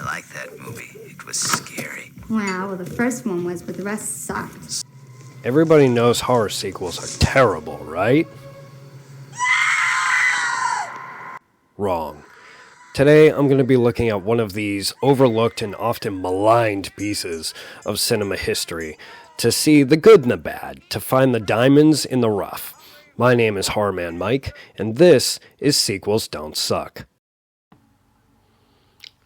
I like that movie. It was scary. Well, the first one was, but the rest sucked. Everybody knows horror sequels are terrible, right? Wrong. Today, I'm going to be looking at one of these overlooked and often maligned pieces of cinema history to see the good and the bad, to find the diamonds in the rough. My name is Horrorman Mike, and this is Sequels Don't Suck.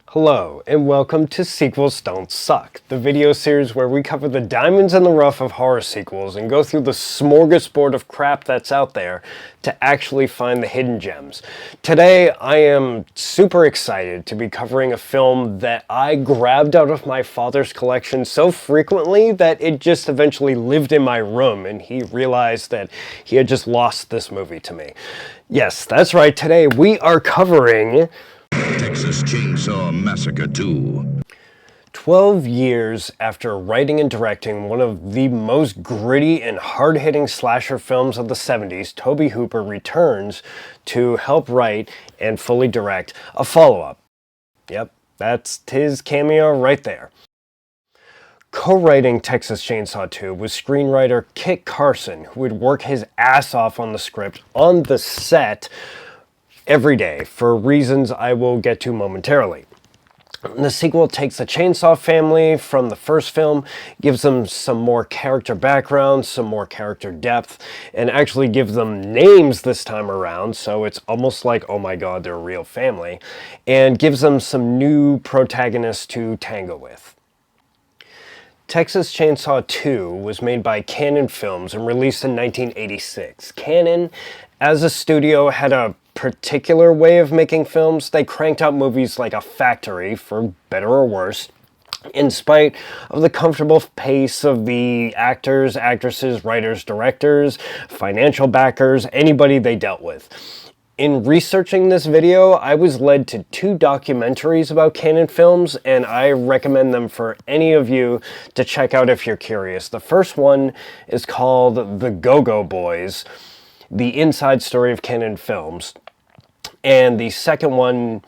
Hello, and welcome to Sequels Don't Suck, the video series where we cover the diamonds in the rough of horror sequels and go through the smorgasbord of crap that's out there to actually find the hidden gems. Today, I am super excited to be covering a film that I grabbed out of my father's collection so frequently that it just eventually lived in my room and he realized that he had just lost this movie to me. Yes, that's right, today we are covering Texas Chainsaw Massacre 2. 12 years after writing and directing one of the most gritty and hard-hitting slasher films of the 70s, Tobe Hooper returns to help write and fully direct a follow-up. Yep, that's his cameo right there. Co-writing Texas Chainsaw 2 was screenwriter Kit Carson, who would work his ass off on the script on the set every day, for reasons I will get to momentarily. The sequel takes the Chainsaw family from the first film, gives them some more character background, some more character depth, and actually gives them names this time around, so it's almost like, oh my god, they're a real family, and gives them some new protagonists to tango with. Texas Chainsaw 2 was made by Canon Films and released in 1986. Canon, as a studio, had a particular way of making films. They cranked out movies like a factory, for better or worse, in spite of the comfortable pace of the actors, actresses, writers, directors, financial backers, anybody they dealt with. In researching this video, I was led to two documentaries about Canon Films, and I recommend them for any of you to check out if you're curious. The first one is called The Go-Go Boys, the inside story of Canon Films. And the second one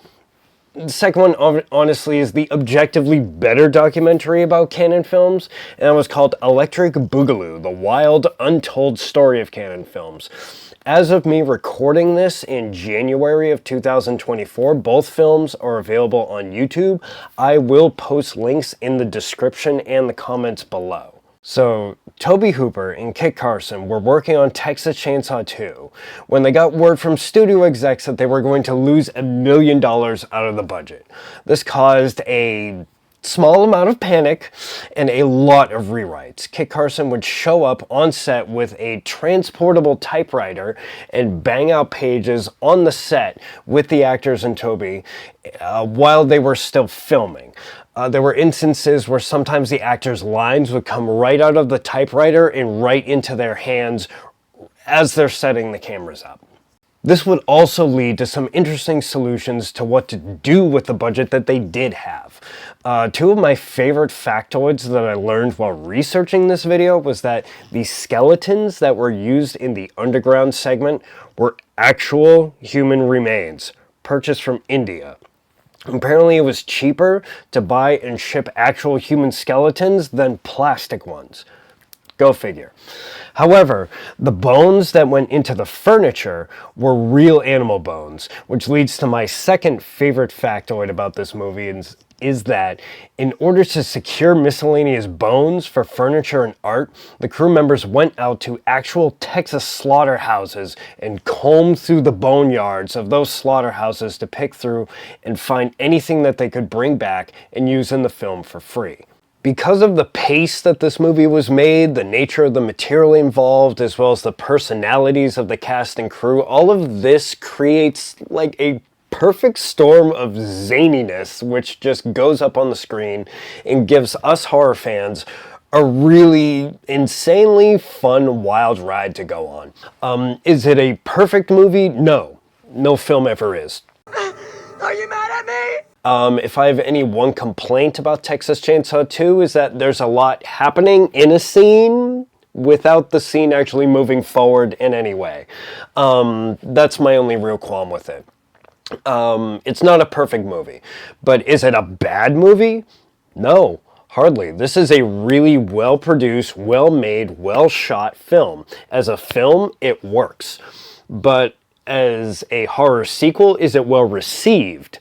honestly is the objectively better documentary about Canon Films, and it was called Electric Boogaloo, the wild, untold story of Canon Films. As of me recording this in January of 2024, both films are available on YouTube. I will post links in the description and the comments below. So, Tobe Hooper and Kit Carson were working on Texas Chainsaw 2 when they got word from studio execs that they were going to lose $1 million out of the budget. This caused a small amount of panic and a lot of rewrites. Kit Carson would show up on set with a transportable typewriter and bang out pages on the set with the actors and Tobe while they were still filming. There were instances where sometimes the actors' lines would come right out of the typewriter and right into their hands as they're setting the cameras up. This would also lead to some interesting solutions to what to do with the budget that they did have. Two of my favorite factoids that I learned while researching this video was that the skeletons that were used in the underground segment were actual human remains purchased from India. Apparently it was cheaper to buy and ship actual human skeletons than plastic ones. Go figure. However, the bones that went into the furniture were real animal bones, which leads to my second favorite factoid about this movie is that in order to secure miscellaneous bones for furniture and art, the crew members went out to actual Texas slaughterhouses and combed through the boneyards of those slaughterhouses to pick through and find anything that they could bring back and use in the film for free. Because of the pace that this movie was made, the nature of the material involved, as well as the personalities of the cast and crew, all of this creates like a perfect storm of zaniness, which just goes up on the screen and gives us horror fans a really insanely fun, wild ride to go on. Is it a perfect movie? No. No film ever is. Are you mad at me? If I have any one complaint about Texas Chainsaw 2 is that there's a lot happening in a scene without the scene actually moving forward in any way. That's my only real qualm with it. It's not a perfect movie, but is it a bad movie? No, hardly. This is a really well-produced, well-made, well-shot film. As a film, it works. But as a horror sequel, is it well received?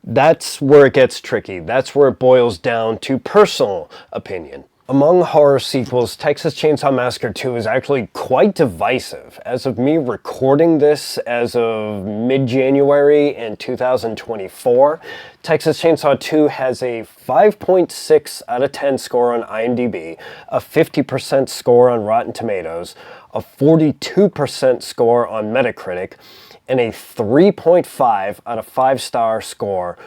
That's where it gets tricky. That's where it boils down to personal opinion. Among horror sequels, Texas Chainsaw Massacre 2 is actually quite divisive. As of me recording this as of mid-January in 2024, Texas Chainsaw 2 has a 5.6 out of 10 score on IMDb, a 50% score on Rotten Tomatoes, a 42% score on Metacritic, and a 3.5 out of 5-star score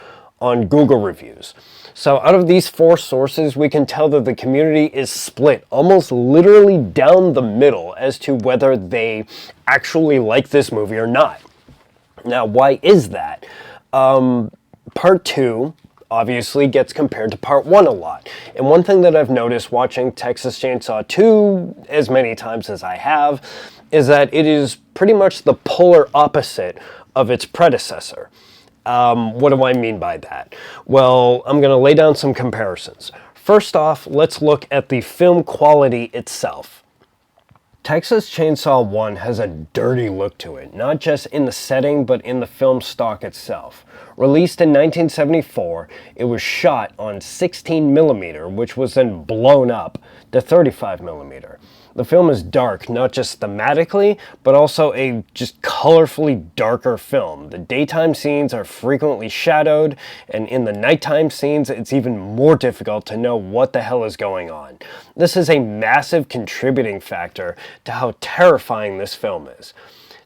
on Google reviews. So out of these 4 sources, we can tell that the community is split almost literally down the middle as to whether they actually like this movie or not. Now, why is that? Part 2 obviously gets compared to Part 1 a lot. And one thing that I've noticed watching Texas Chainsaw 2 as many times as I have is that it is pretty much the polar opposite of its predecessor. What do I mean by that? Well, I'm going to lay down some comparisons. First off, let's look at the film quality itself. Texas Chainsaw 1 has a dirty look to it, not just in the setting, but in the film stock itself. Released in 1974, it was shot on 16mm, which was then blown up to 35mm. The film is dark, not just thematically, but also a just colorfully darker film. The daytime scenes are frequently shadowed, and in the nighttime scenes, it's even more difficult to know what the hell is going on. This is a massive contributing factor to how terrifying this film is.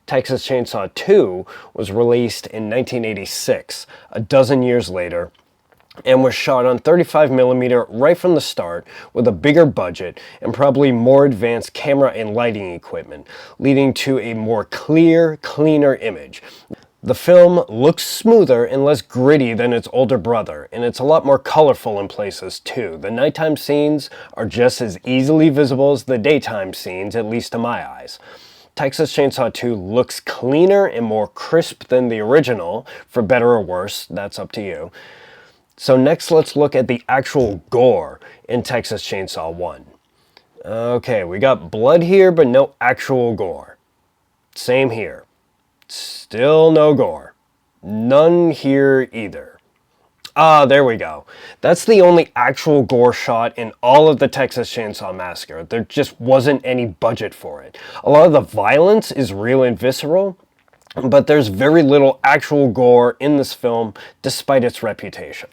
Texas Chainsaw 2 was released in 1986, a dozen years later, and was shot on 35mm right from the start with a bigger budget and probably more advanced camera and lighting equipment, leading to a more clear, cleaner image. The film looks smoother and less gritty than its older brother, and it's a lot more colorful in places too. The nighttime scenes are just as easily visible as the daytime scenes, at least to my eyes. Texas Chainsaw 2 looks cleaner and more crisp than the original, for better or worse, that's up to you. So next, let's look at the actual gore in Texas Chainsaw 1. Okay, we got blood here, but no actual gore. Same here. Still no gore. None here either. Ah, there we go. That's the only actual gore shot in all of the Texas Chainsaw Massacre. There just wasn't any budget for it. A lot of the violence is real and visceral, but there's very little actual gore in this film despite its reputation.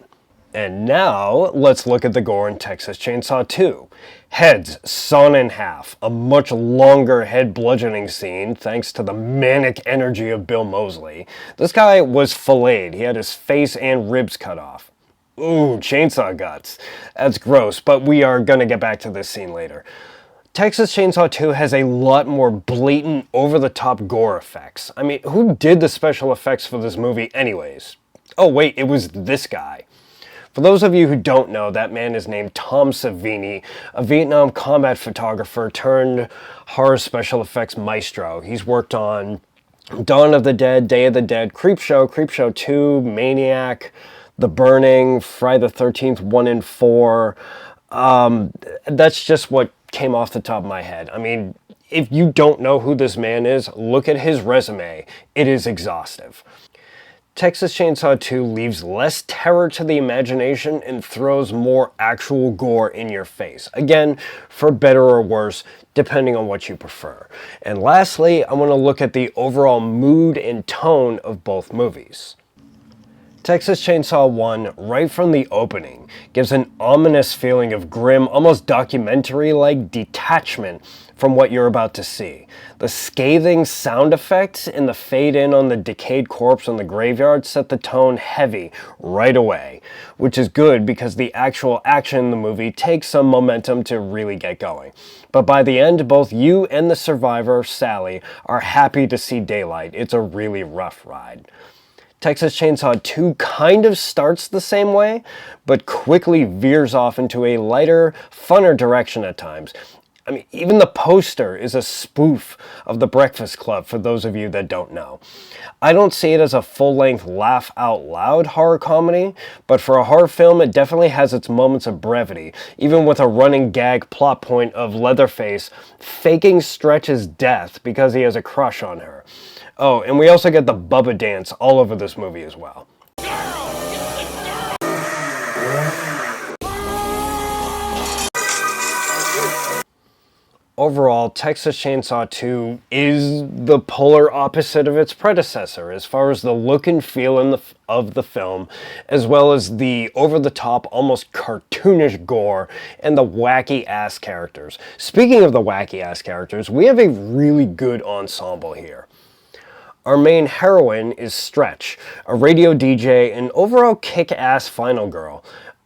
And now, let's look at the gore in Texas Chainsaw 2. Heads sawn in half, a much longer head bludgeoning scene thanks to the manic energy of Bill Moseley. This guy was filleted. He had his face and ribs cut off. Ooh, chainsaw guts. That's gross, but we are gonna get back to this scene later. Texas Chainsaw 2 has a lot more blatant, over-the-top gore effects. I mean, who did the special effects for this movie anyways? Oh wait, it was this guy. For those of you who don't know, that man is named Tom Savini, a Vietnam combat photographer turned horror special effects maestro. He's worked on Dawn of the Dead, Day of the Dead, Creepshow 2, Maniac, The Burning, Friday the 13th 1 and 4. That's just what came off the top of my head. I mean, if you don't know who this man is, look at his resume. It is exhaustive. Texas Chainsaw 2 leaves less terror to the imagination and throws more actual gore in your face. Again, for better or worse, depending on what you prefer. And lastly, I want to look at the overall mood and tone of both movies. Texas Chainsaw 1, right from the opening, gives an ominous feeling of grim, almost documentary-like detachment from what you're about to see. The scathing sound effects and the fade in on the decayed corpse in the graveyard set the tone heavy right away, which is good because the actual action in the movie takes some momentum to really get going. But by the end, both you and the survivor, Sally, are happy to see daylight. It's a really rough ride. Texas Chainsaw 2 kind of starts the same way, but quickly veers off into a lighter, funner direction at times. I mean, even the poster is a spoof of The Breakfast Club, for those of you that don't know. I don't see it as a full-length laugh-out-loud horror comedy, but for a horror film, it definitely has its moments of brevity, even with a running gag plot point of Leatherface faking Stretch's death because he has a crush on her. Oh, and we also get the Bubba dance all over this movie as well. Overall, Texas Chainsaw 2 is the polar opposite of its predecessor as far as the look and feel of the film, as well as the over-the-top, almost cartoonish gore and the wacky-ass characters. Speaking of the wacky-ass characters, we have a really good ensemble here. Our main heroine is Stretch, a radio DJ and overall kick-ass final girl.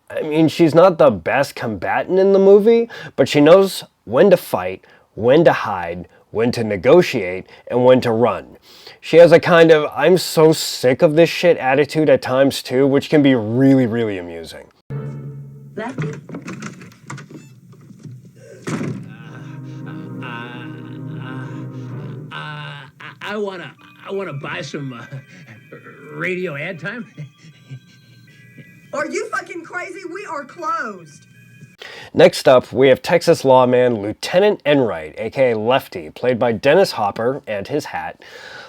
I mean, she's not the best combatant in the movie, but she knows when to fight, when to hide, when to negotiate, and when to run. She has a kind of I'm so sick of this shit attitude at times too, which can be really, really amusing. Lefty? I wanna buy some radio ad time. Are you fucking crazy? We are closed. Next up, we have Texas lawman Lieutenant Enright, aka Lefty, played by Dennis Hopper and his hat.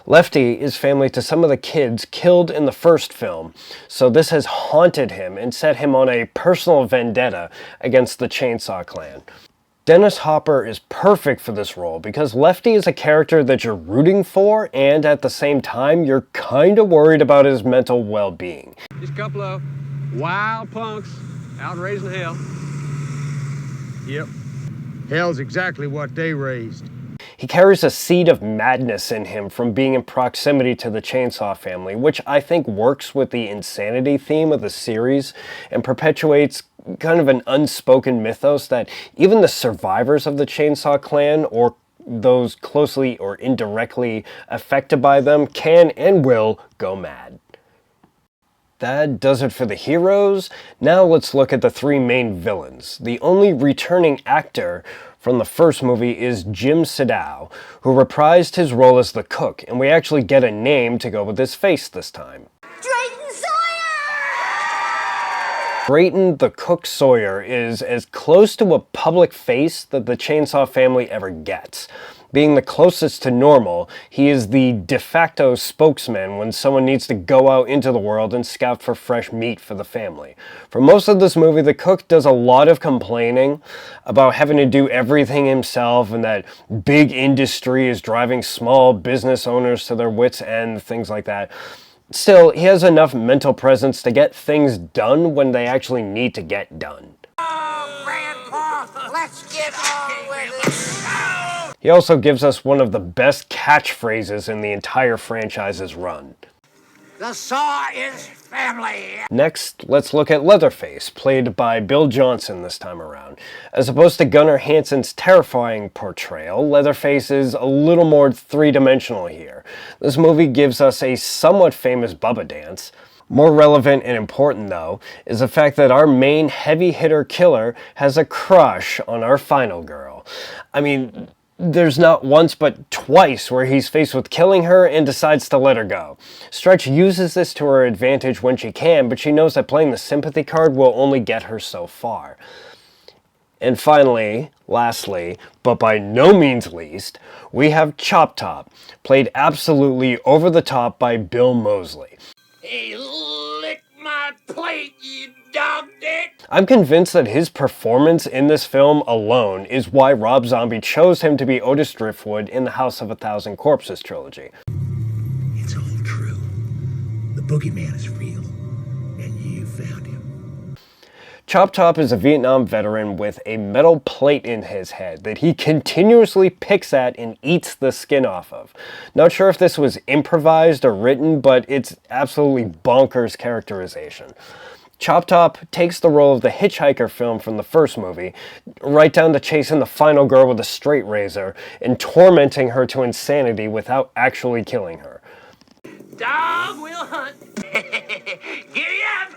Lefty is family to some of the kids killed in the first film, so this has haunted him and set him on a personal vendetta against the Chainsaw Clan. Dennis Hopper is perfect for this role because Lefty is a character that you're rooting for, and at the same time, you're kinda worried about his mental well-being. Just a couple of wild punks out raising hell. Yep. Hell's exactly what they raised. He carries a seed of madness in him from being in proximity to the Chainsaw family, which I think works with the insanity theme of the series and perpetuates kind of an unspoken mythos that even the survivors of the Chainsaw Clan, or those closely or indirectly affected by them, can and will go mad. That does it for the heroes. Now let's look at the three main villains. The only returning actor from the first movie is Jim Sadow, who reprised his role as the cook, and we actually get a name to go with his face this time. Drayton Sawyer! Drayton the Cook Sawyer is as close to a public face that the Chainsaw family ever gets. Being the closest to normal, he is the de facto spokesman when someone needs to go out into the world and scout for fresh meat for the family. For most of this movie, the cook does a lot of complaining about having to do everything himself and that big industry is driving small business owners to their wits' end, things like that. Still, he has enough mental presence to get things done when they actually need to get done. Oh, Grandpa, let's get on with it. He also gives us one of the best catchphrases in the entire franchise's run. The saw is family. Next, let's look at Leatherface, played by Bill Johnson this time around. As opposed to Gunnar Hansen's terrifying portrayal, Leatherface is a little more three-dimensional here. This movie gives us a somewhat famous Bubba dance. More relevant and important, though, is the fact that our main heavy-hitter killer has a crush on our final girl. I mean, there's not once but twice where he's faced with killing her and decides to let her go. Stretch uses this to her advantage when she can, but she knows that playing the sympathy card will only get her so far. And finally, lastly, but by no means least, we have Chop Top, played absolutely over the top by Bill Moseley. Hey, lick my plate, you dog dick. I'm convinced that his performance in this film alone is why Rob Zombie chose him to be Otis Driftwood in the House of a Thousand Corpses trilogy. It's all true. The boogeyman is real, and you found him. Chop Top is a Vietnam veteran with a metal plate in his head that he continuously picks at and eats the skin off of. Not sure if this was improvised or written, but it's absolutely bonkers characterization. Chop Top takes the role of the hitchhiker film from the first movie, right down to chasing the final girl with a straight razor and tormenting her to insanity without actually killing her. Dog will hunt. Giddy up.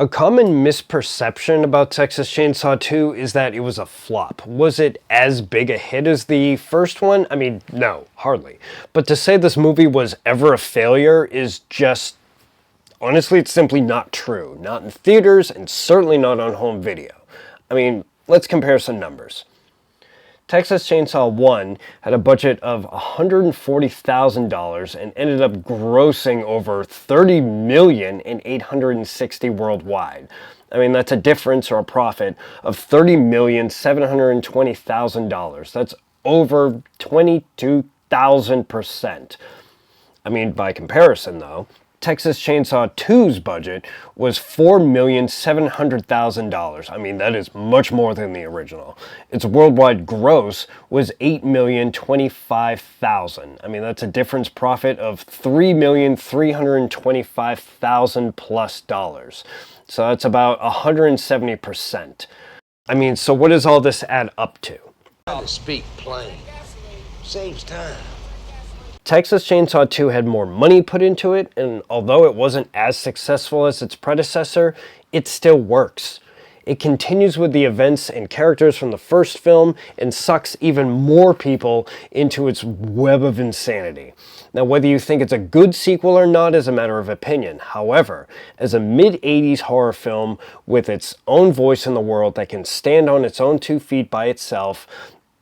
A common misperception about Texas Chainsaw 2 is that it was a flop. Was it as big a hit as the first one? I mean, no, hardly. But to say this movie was ever a failure is just, honestly, it's simply not true. Not in theaters and certainly not on home video. I mean, let's compare some numbers. Texas Chainsaw 1 had a budget of $140,000 and ended up grossing over $30,860,000 worldwide. I mean, that's a difference or a profit of $30,720,000. That's over 22,000%. I mean, by comparison though, Texas Chainsaw 2's budget was $4,700,000. I mean, that is much more than the original. Its worldwide gross was $8,025,000. I mean, that's a difference profit of $3,325,000 plus dollars. So that's about 170%. I mean, so what does all this add up to? To speak plain. Saves time. Texas Chainsaw 2 had more money put into it, and although it wasn't as successful as its predecessor, it still works. It continues with the events and characters from the first film and sucks even more people into its web of insanity. Now, whether you think it's a good sequel or not is a matter of opinion. However, as a mid-80s horror film with its own voice in the world that can stand on its own 2 feet by itself,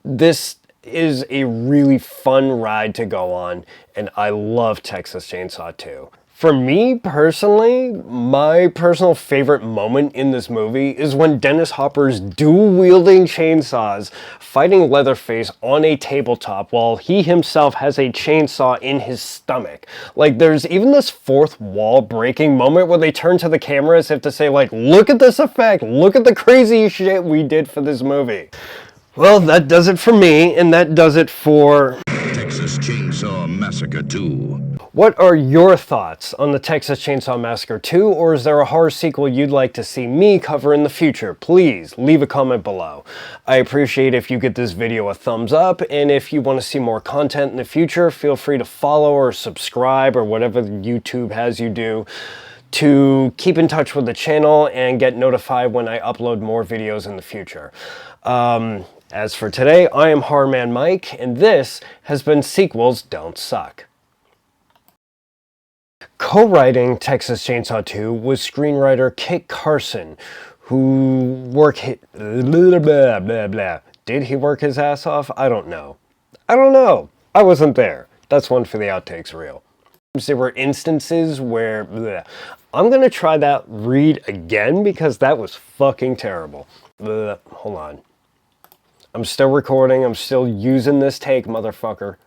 this is a really fun ride to go on, and I love Texas Chainsaw 2. For me personally, my personal favorite moment in this movie is when Dennis Hopper's dual-wielding chainsaws fighting Leatherface on a tabletop while he himself has a chainsaw in his stomach. Like, there's even this fourth wall breaking moment where they turn to the camera as if to say, like, look at this effect, look at the crazy shit we did for this movie. Well, that does it for me, and that does it for Texas Chainsaw Massacre 2. What are your thoughts on the Texas Chainsaw Massacre 2, or is there a horror sequel you'd like to see me cover in the future? Please leave a comment below. I appreciate if you get this video a thumbs up, and if you want to see more content in the future, feel free to follow or subscribe or whatever YouTube has you do to keep in touch with the channel and get notified when I upload more videos in the future. As for today, I am Horrorman Mike, and this has been Sequels Don't Suck. Co-writing Texas Chainsaw 2 was screenwriter Kit Carson, who Did he work his ass off? I don't know. I wasn't there. That's one for the outtakes reel. There were instances where I'm gonna try that read again because that was fucking terrible. Hold on. I'm still recording. I'm still using this take, motherfucker.